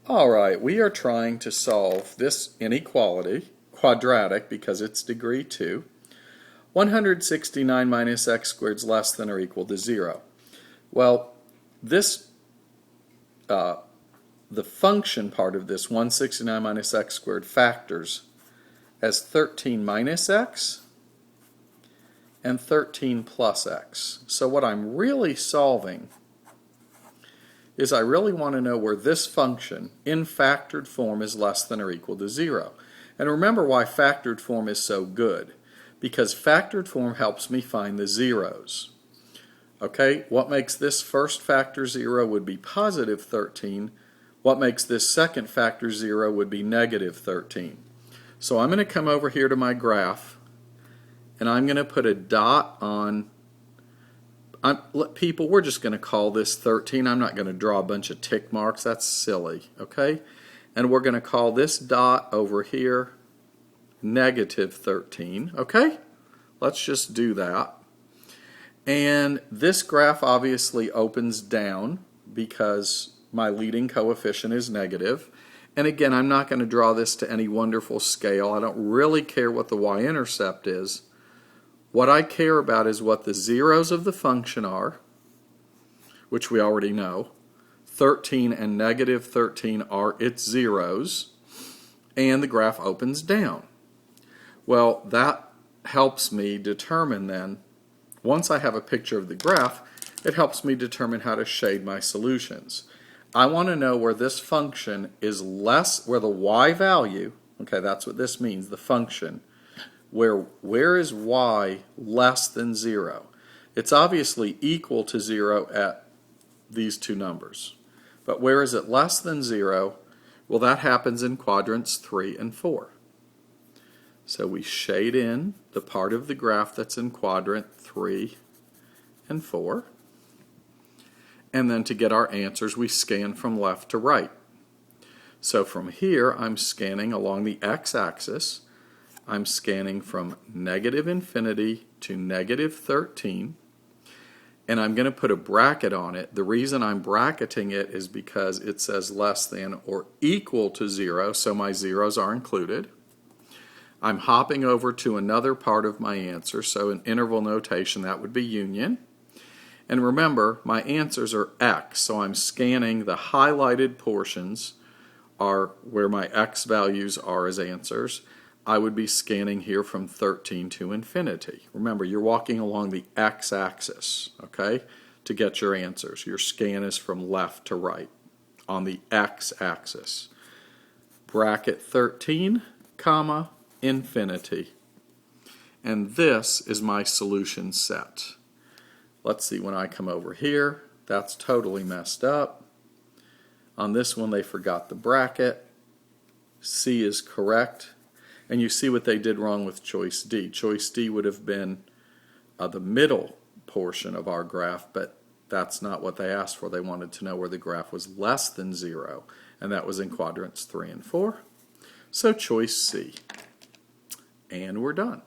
All right, we are trying to solve this inequality, quadratic because it's degree 2. 169 minus x squared is less than or equal to 0. Well, this, the function part of this 169 minus x squared factors as 13 minus x and 13 plus x. So what I'm really solving is I really want to know where this function in factored form is less than or equal to 0. And remember why factored form is so good. Because factored form helps me find the zeros. Okay, what makes this first factor 0 would be positive 13. What makes this second factor 0 would be negative 13. So I'm going to come over here to my graph and I'm going to put a dot on. People, we're just going to call this 13. I'm not going to draw a bunch of tick marks. That's silly. Okay? And we're going to call this dot over here negative 13. Okay? Let's just do that. And this graph obviously opens down because my leading coefficient is negative. And again, I'm not going to draw this to any wonderful scale. I don't really care what the y-intercept is. What I care about is what the zeros of the function are, which we already know. 13 and negative 13 are its zeros, and the graph opens down. Well, that helps me determine then, once I have a picture of the graph, it helps me determine how to shade my solutions. I want to know where this function is less, where the y value, okay, that's what this means, the function, where is y less than 0? It's obviously equal to 0 at these two numbers. But where is it less than 0? Well, that happens in quadrants 3 and 4. So we shade in the part of the graph that's in quadrant 3 and 4. And then to get our answers, we scan from left to right. So from here, I'm scanning along the x-axis. I'm scanning from negative infinity to negative 13, and I'm going to put a bracket on it. The reason I'm bracketing it is because it says less than or equal to 0, so my zeros are included. I'm hopping over to another part of my answer, so in interval notation that would be union. And remember, my answers are x, so I'm scanning the highlighted portions are where my x values are as answers. I would be scanning here from 13 to infinity. Remember, you're walking along the x-axis, okay, to get your answers. Your scan is from left to right on the x-axis. Bracket 13, comma, infinity. And this is my solution set. Let's see, when I come over here, that's totally messed up. On this one, they forgot the bracket. C is correct. And you see what they did wrong with choice D. Choice D would have been the middle portion of our graph, but that's not what they asked for. They wanted to know where the graph was less than 0, and that was in quadrants 3 and 4. So choice C. And we're done.